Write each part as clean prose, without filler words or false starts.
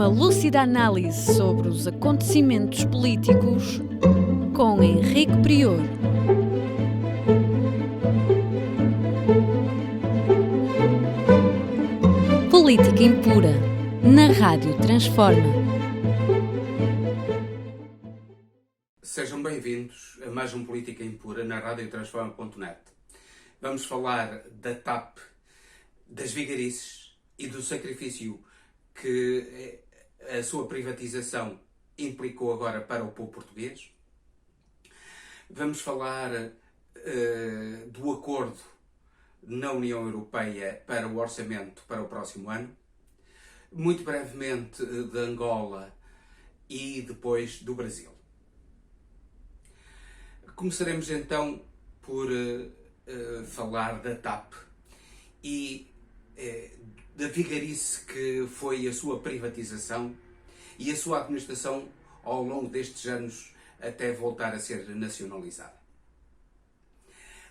Uma lúcida análise sobre os acontecimentos políticos com Henrique Prior. Política impura na Rádio Transforma. Sejam bem-vindos a mais um Política Impura na Rádio Transforma.net. Vamos falar da TAP, das vigarices e do sacrifício que a sua privatização implicou agora para o povo português. Vamos falar do acordo na União Europeia para o orçamento para o próximo ano. Muito brevemente de Angola e depois do Brasil. Começaremos então por falar da TAP e da vigarice que foi a sua privatização e a sua administração ao longo destes anos até voltar a ser nacionalizada.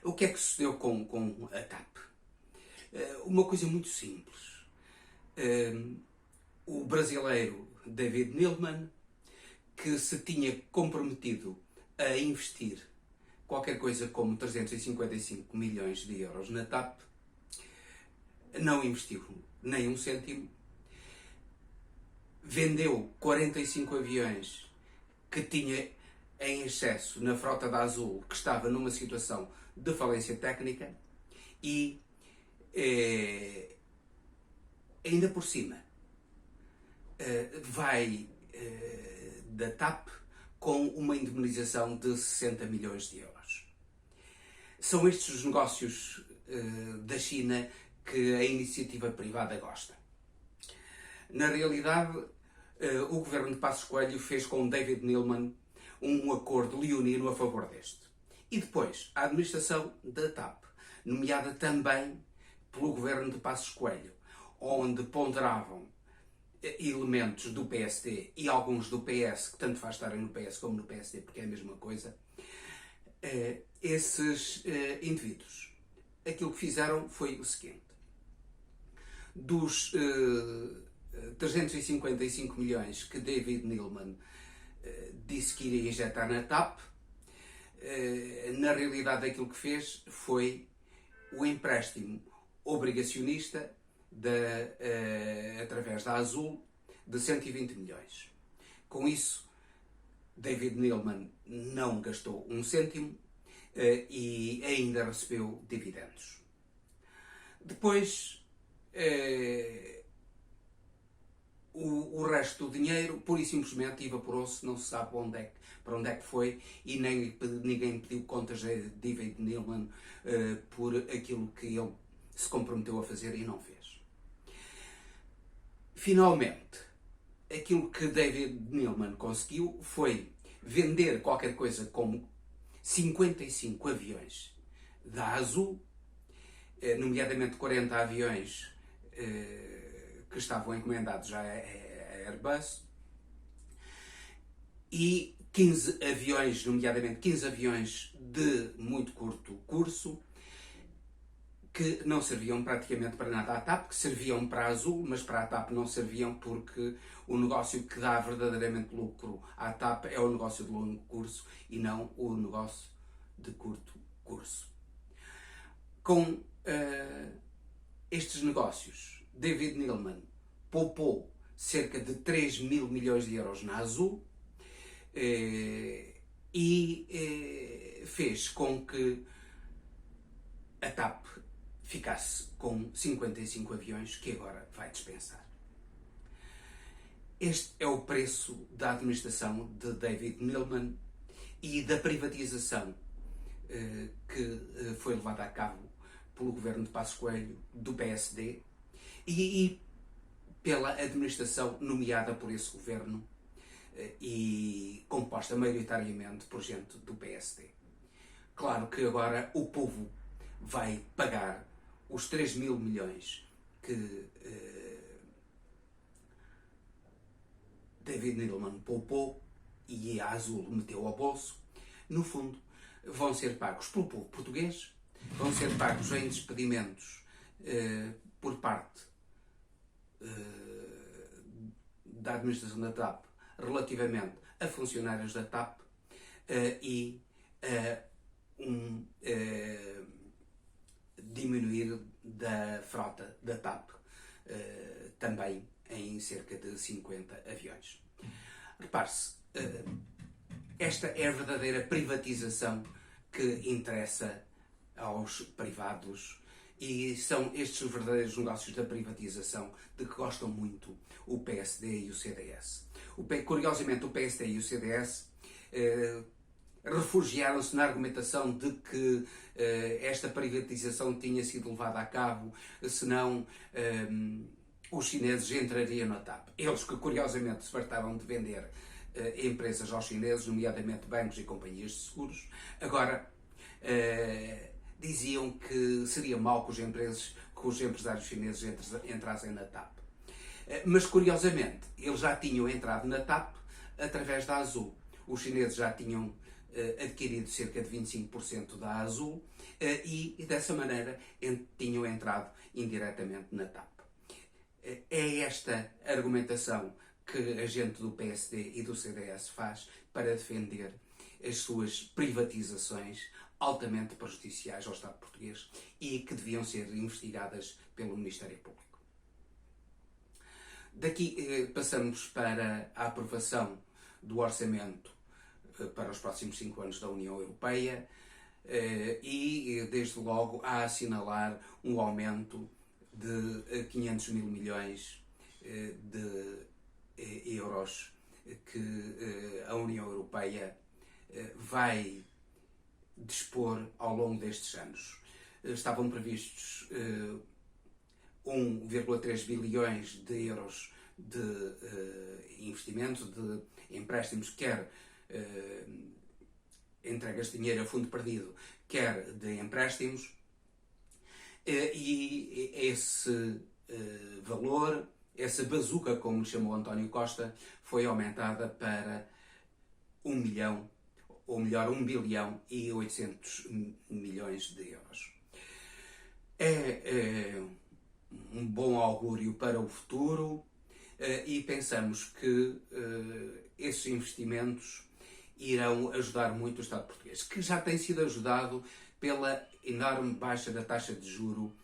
O que é que sucedeu com a TAP? Uma coisa muito simples. O brasileiro David Neeleman, que se tinha comprometido a investir qualquer coisa como 355 milhões de euros na TAP, não investiu nem um cêntimo, vendeu 45 aviões que tinha em excesso na frota da Azul, que estava numa situação de falência técnica, e ainda por cima vai da TAP com uma indemnização de 60 milhões de euros. São estes os negócios da China que a iniciativa privada gosta. Na realidade, o governo de Passos Coelho fez com David Neeleman um acordo leonino a favor deste. E depois, a administração da TAP, nomeada também pelo governo de Passos Coelho, onde ponderavam elementos do PSD e alguns do PS, que tanto faz estarem no PS como no PSD, porque é a mesma coisa, esses indivíduos, aquilo que fizeram foi o seguinte: dos 355 milhões que David Neeleman disse que iria injetar na TAP, na realidade aquilo que fez foi o empréstimo obrigacionista através da Azul de 120 milhões. Com isso, David Neeleman não gastou um cêntimo e ainda recebeu dividendos. Depois, o resto do dinheiro pura e simplesmente evaporou-se, não se sabe para onde é que foi, e nem ninguém pediu contas a David Neeleman por aquilo que ele se comprometeu a fazer e não fez. Finalmente, aquilo que David Neeleman conseguiu foi vender qualquer coisa como 55 aviões da Azul, nomeadamente 40 aviões que estavam encomendados à Airbus, e 15 aviões, nomeadamente 15 aviões de muito curto curso, que não serviam praticamente para nada à TAP, que serviam para a Azul, mas para a TAP não serviam, porque o negócio que dá verdadeiramente lucro à TAP é o negócio de longo curso e não o negócio de curto curso. Com estes negócios, David Neeleman poupou cerca de 3 mil milhões de euros na Azul e fez com que a TAP ficasse com 55 aviões que agora vai dispensar. Este é o preço da administração de David Neeleman e da privatização que foi levada a cabo pelo governo de Passos Coelho, do PSD, e pela administração nomeada por esse governo e composta maioritariamente por gente do PSD. Claro que agora o povo vai pagar os 3 mil milhões que David Neeleman poupou e a Azul meteu ao bolso. No fundo, vão ser pagos pelo povo português, vão ser pagos em despedimentos por parte da administração da TAP relativamente a funcionários da TAP e diminuir da frota da TAP também em cerca de 50 aviões. Repare-se, esta é a verdadeira privatização que interessa aos privados e são estes os verdadeiros negócios da privatização de que gostam muito o PSD e o CDS. Curiosamente, o PSD e o CDS refugiaram-se na argumentação de que esta privatização tinha sido levada a cabo, senão os chineses entrariam na TAP. Eles que, curiosamente, se fartaram de vender empresas aos chineses, nomeadamente bancos e companhias de seguros, agora diziam que seria mau que os empresários chineses entrassem na TAP. Mas, curiosamente, eles já tinham entrado na TAP através da Azul. Os chineses já tinham adquirido cerca de 25% da Azul e, dessa maneira, tinham entrado indiretamente na TAP. É esta argumentação que a gente do PSD e do CDS faz para defender as suas privatizações altamente prejudiciais ao Estado português e que deviam ser investigadas pelo Ministério Público. Daqui passamos para a aprovação do orçamento para os próximos 5 anos da União Europeia e, desde logo, a assinalar um aumento de 500 mil milhões de euros que a União Europeia vai dispor ao longo destes anos. Estavam previstos 1,3 bilhões de euros de investimento, de empréstimos, quer entregas de dinheiro a fundo perdido, quer de empréstimos, e esse valor, essa bazuca, como lhe chamou António Costa, foi aumentada para 1 bilhão e 800 milhões de euros. É um bom augúrio para o futuro e pensamos que esses investimentos irão ajudar muito o Estado português, que já tem sido ajudado pela enorme baixa da taxa de juro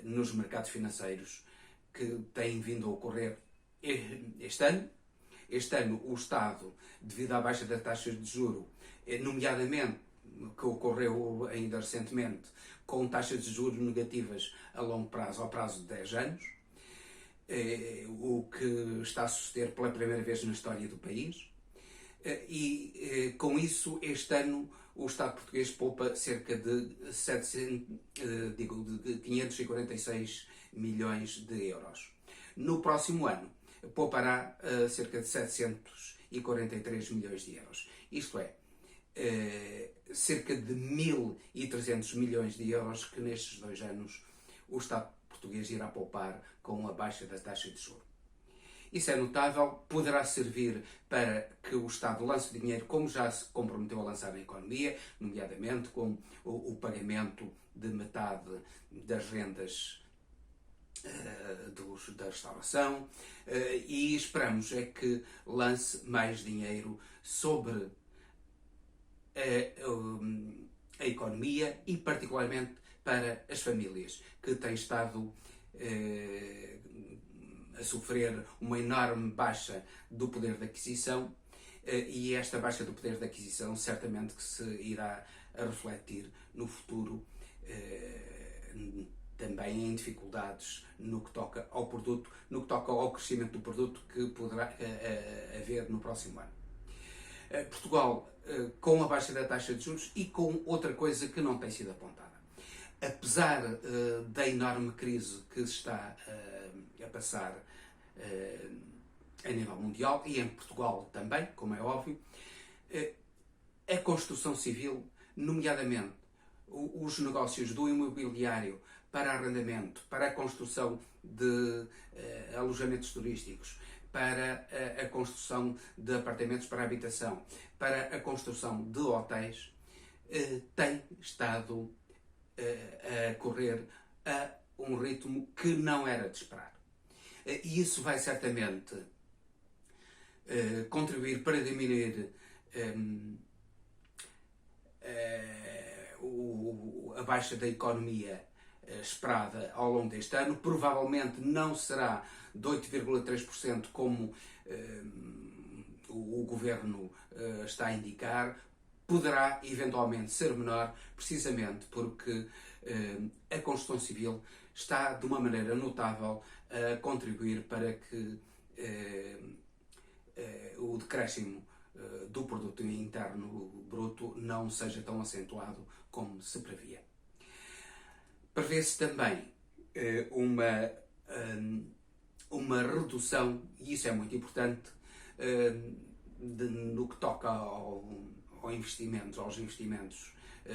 nos mercados financeiros que tem vindo a ocorrer este ano. Este ano o Estado, devido à baixa da taxa de juro, nomeadamente que ocorreu ainda recentemente, com taxas de juros negativas a longo prazo, ao prazo de 10 anos, o que está a suceder pela primeira vez na história do país. E com isso, este ano, o Estado português poupa cerca de 546 milhões de euros. No próximo ano, poupará cerca de 743 milhões de euros. Isto é, cerca de 1.300 milhões de euros que nestes 2 anos o Estado português irá poupar com a baixa da taxa de juros. Isso é notável, poderá servir para que o Estado lance dinheiro como já se comprometeu a lançar na economia, nomeadamente com o pagamento de metade das rendas da restauração, e esperamos é que lance mais dinheiro sobre a economia e particularmente para as famílias que têm estado a sofrer uma enorme baixa do poder de aquisição, e esta baixa do poder de aquisição certamente que se irá a refletir no futuro também em dificuldades no que toca ao produto, no que toca ao crescimento do produto que poderá haver no próximo ano. Portugal, com a baixa da taxa de juros e com outra coisa que não tem sido apontada. Apesar da enorme crise que se está a passar a nível mundial e em Portugal também, como é óbvio, a construção civil, nomeadamente os negócios do imobiliário para arrendamento, para a construção de alojamentos turísticos, para a construção de apartamentos para habitação, para a construção de hotéis, tem estado a correr a um ritmo que não era de esperar. E isso vai certamente contribuir para diminuir a baixa da economia esperada ao longo deste ano. Provavelmente não será de 8,3% como o Governo está a indicar. Poderá eventualmente ser menor, precisamente porque a Construção Civil está de uma maneira notável a contribuir para que o decréscimo do produto interno bruto não seja tão acentuado como se previa. Prevê-se também uma redução, e isso é muito importante, no que toca aos investimentos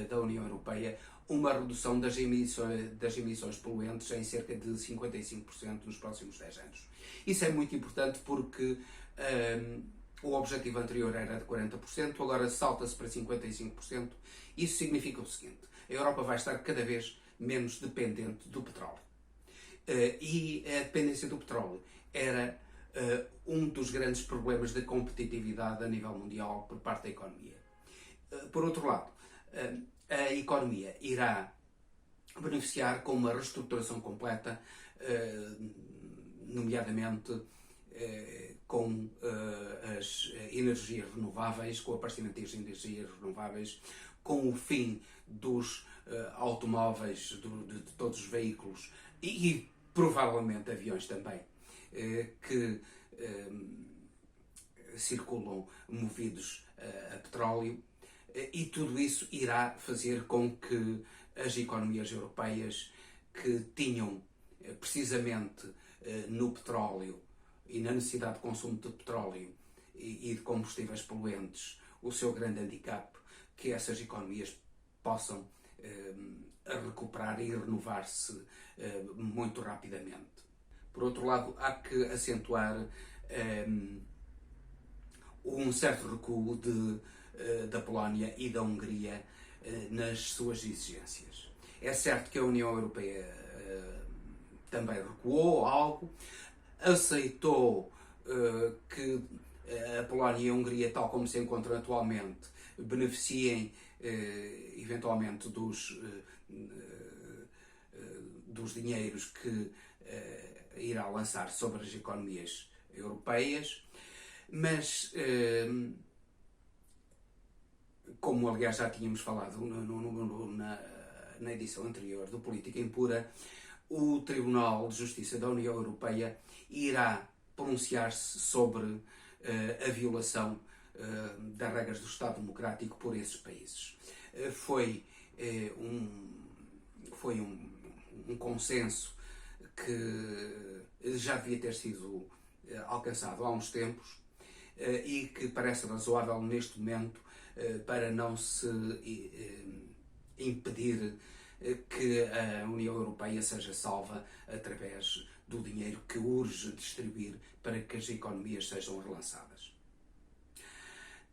da União Europeia, uma redução das emissões poluentes em cerca de 55% nos próximos 10 anos. Isso é muito importante porque o objetivo anterior era de 40%, agora salta-se para 55%. Isso significa o seguinte: a Europa vai estar cada vez menos dependente do petróleo. E a dependência do petróleo era um dos grandes problemas da competitividade a nível mundial por parte da economia. Por outro lado, a economia irá beneficiar com uma reestruturação completa, nomeadamente com as energias renováveis, com o aparecimento das energias renováveis, com o fim dos automóveis, de todos os veículos e provavelmente aviões também, que circulam movidos a petróleo, e tudo isso irá fazer com que as economias europeias, que tinham precisamente no petróleo e na necessidade de consumo de petróleo e de combustíveis poluentes o seu grande handicap, que essas economias possam recuperar e renovar-se muito rapidamente. Por outro lado, há que acentuar um certo recuo da Polónia e da Hungria nas suas exigências. É certo que a União Europeia também recuou algo, aceitou que a Polónia e a Hungria, tal como se encontram atualmente, beneficiem eventualmente dos dinheiros que irá lançar sobre as economias europeias, mas como aliás já tínhamos falado na edição anterior do Política Impura, o Tribunal de Justiça da União Europeia irá pronunciar-se sobre a violação das regras do Estado Democrático por esses países. Foi um consenso que já devia ter sido alcançado há uns tempos e que parece razoável neste momento para não se impedir que a União Europeia seja salva através do dinheiro que urge distribuir para que as economias sejam relançadas.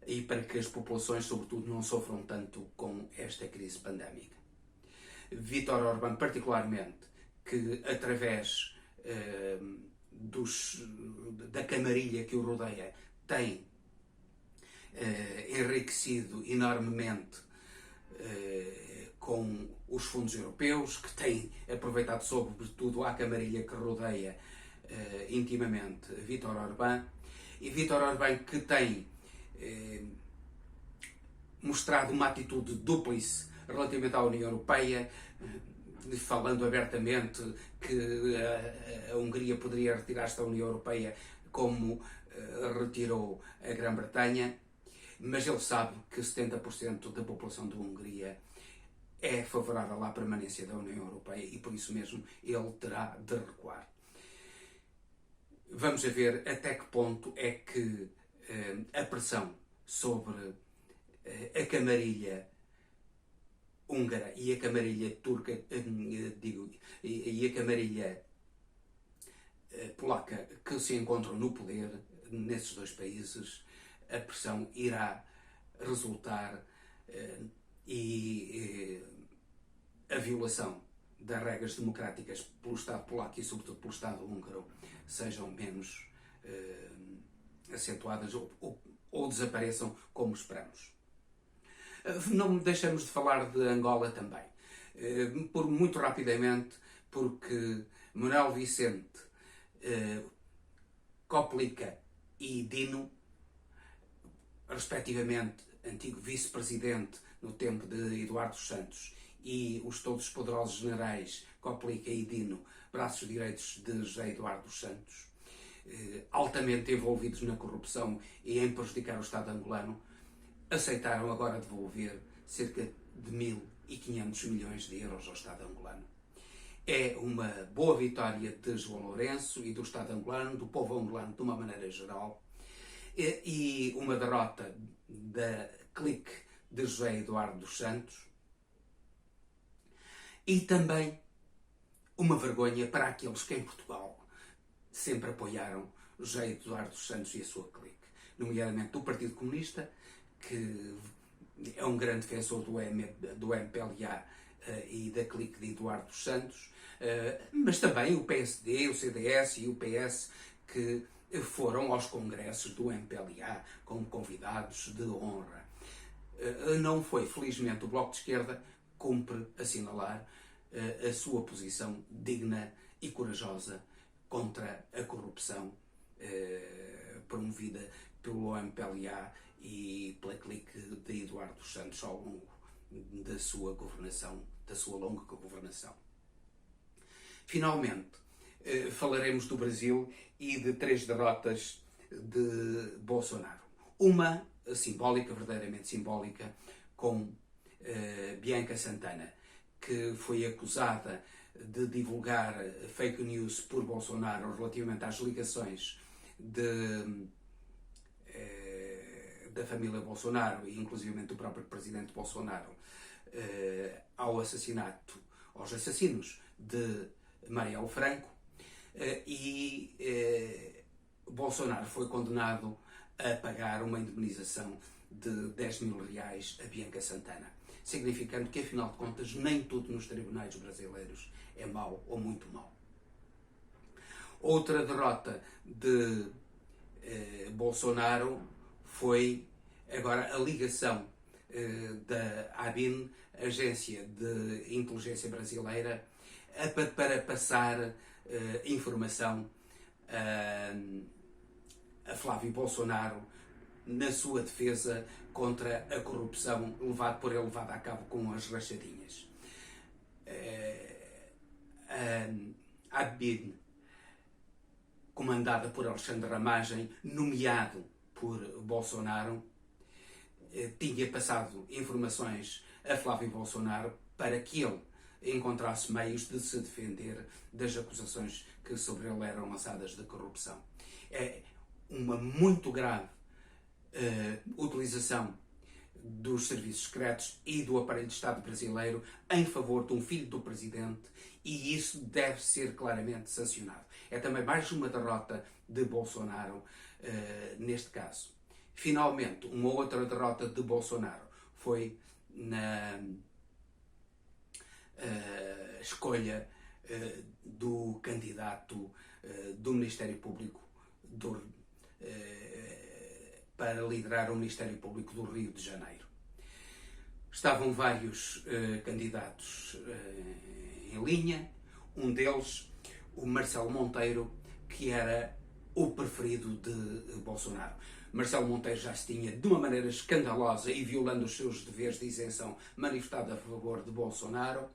E para que as populações, sobretudo, não sofram tanto com esta crise pandémica. Viktor Orbán, particularmente, que através da camarilha que o rodeia, tem enriquecido enormemente com os fundos europeus, que tem aproveitado sobretudo a camarilha que rodeia intimamente Viktor Orbán, e Viktor Orbán que tem mostrado uma atitude dúplice relativamente à União Europeia, falando abertamente que a Hungria poderia retirar-se da União Europeia como retirou a Grã-Bretanha, mas ele sabe que 70% da população da Hungria é favorável à permanência da União Europeia e por isso mesmo ele terá de recuar. Vamos ver até que ponto é que a pressão sobre a camarilha húngara e a camarilha turca, e a camarilha polaca que se encontram no poder nesses dois países, a pressão irá resultar e a violação das regras democráticas pelo Estado polaco e sobretudo pelo Estado húngaro sejam menos acentuadas ou desapareçam como esperamos. Não deixamos de falar de Angola também, muito rapidamente, porque Manuel Vicente, Koplica e Dino, respectivamente antigo vice-presidente no tempo de Eduardo dos Santos, e os todos poderosos generais Koplica e Dino, braços direitos de José Eduardo dos Santos, altamente envolvidos na corrupção e em prejudicar o Estado angolano, aceitaram agora devolver cerca de 1.500 milhões de euros ao Estado angolano. É uma boa vitória de João Lourenço e do Estado angolano, do povo angolano de uma maneira geral, e uma derrota da clique de José Eduardo dos Santos, e também uma vergonha para aqueles que em Portugal sempre apoiaram José Eduardo dos Santos e a sua clique, nomeadamente do Partido Comunista, que é um grande defensor do MPLA e da clique de Eduardo dos Santos, mas também o PSD, o CDS e o PS, que foram aos congressos do MPLA como convidados de honra. Não foi, felizmente, o Bloco de Esquerda. Cumpre assinalar a sua posição digna e corajosa contra a corrupção promovida pelo MPLA e pela clique de Eduardo dos Santos ao longo da sua governação, da sua longa governação. Finalmente, falaremos do Brasil e de 3 derrotas de Bolsonaro. Uma simbólica, verdadeiramente simbólica, com Bianca Santana, que foi acusada de divulgar fake news por Bolsonaro relativamente às ligações da família Bolsonaro e inclusivamente do próprio presidente Bolsonaro aos assassinos de Marielle Franco, e Bolsonaro foi condenado a pagar uma indemnização de 10 mil reais a Bianca Santana, significando que, afinal de contas, nem tudo nos tribunais brasileiros é mau ou muito mau. Outra derrota de Bolsonaro foi agora a ligação da ABIN, Agência de Inteligência Brasileira, para passar informação a Flávio Bolsonaro na sua defesa contra a corrupção por ele levada a cabo com as rachadinhas. A ABIN, comandada por Alexandre Ramagem, nomeado por Bolsonaro, tinha passado informações a Flávio Bolsonaro para que ele encontrasse meios de se defender das acusações que sobre ele eram lançadas de corrupção. É uma muito grave utilização dos serviços secretos e do aparelho de Estado brasileiro em favor de um filho do presidente, e isso deve ser claramente sancionado. É também mais uma derrota de Bolsonaro neste caso. Finalmente, uma outra derrota de Bolsonaro foi na escolha do candidato do Ministério Público para liderar o Ministério Público do Rio de Janeiro. Estavam vários candidatos em linha, um deles, o Marcelo Monteiro, que era o preferido de Bolsonaro. Marcelo Monteiro já se tinha, de uma maneira escandalosa e violando os seus deveres de isenção, manifestado a favor de Bolsonaro,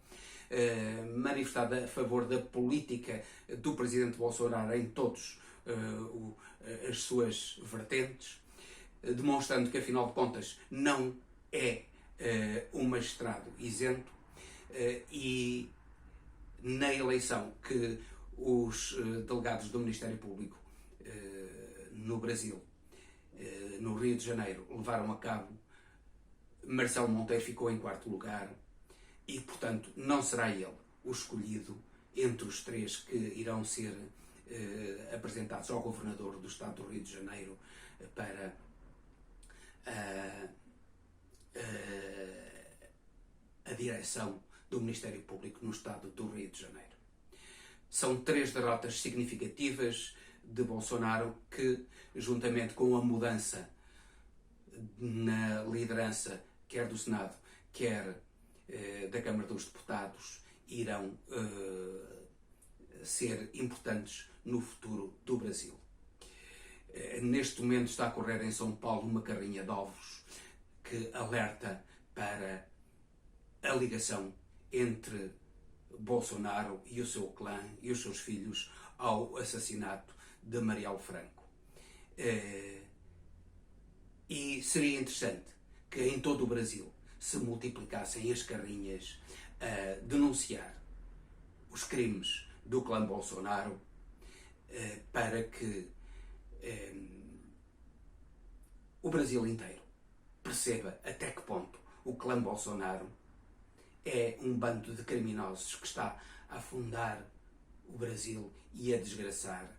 manifestado a favor da política do presidente Bolsonaro em todas as suas vertentes, demonstrando que, afinal de contas, não é um magistrado isento, e na eleição que os delegados do Ministério Público no Brasil, no Rio de Janeiro, levaram a cabo, Marcelo Monteiro ficou em 4º lugar e, portanto, não será ele o escolhido entre os 3 que irão ser apresentados ao Governador do Estado do Rio de Janeiro para a direção do Ministério Público no Estado do Rio de Janeiro. São 3 derrotas significativas de Bolsonaro que, juntamente com a mudança na liderança, quer do Senado, quer da Câmara dos Deputados, irão ser importantes no futuro do Brasil. Neste momento está a correr em São Paulo uma carrinha de ovos que alerta para a ligação entre Bolsonaro e o seu clã e os seus filhos ao assassinato de Marielle Franco. E seria interessante que em todo o Brasil se multiplicassem as carrinhas a denunciar os crimes do clã Bolsonaro para que o Brasil inteiro perceba até que ponto o clã Bolsonaro é um bando de criminosos que está a afundar o Brasil e a desgraçar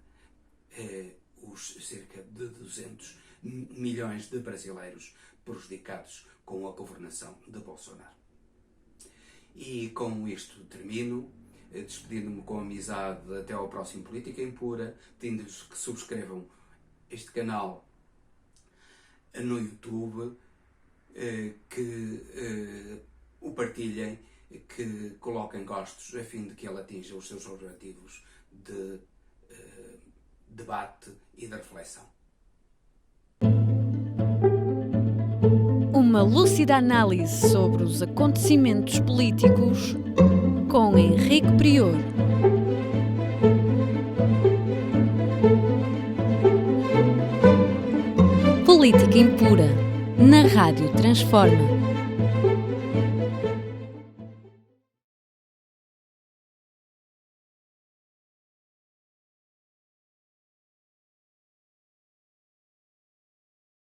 os cerca de 200 milhões de brasileiros prejudicados com a governação de Bolsonaro. E com isto termino, despedindo-me com amizade até ao próximo Política Impura, pedindo-lhes que subscrevam este canal no YouTube, que o partilhem, que coloquem gostos a fim de que ele atinja os seus objetivos de debate e de reflexão. Uma lúcida análise sobre os acontecimentos políticos com Henrique Prior. Política Impura, na Rádio Transforma.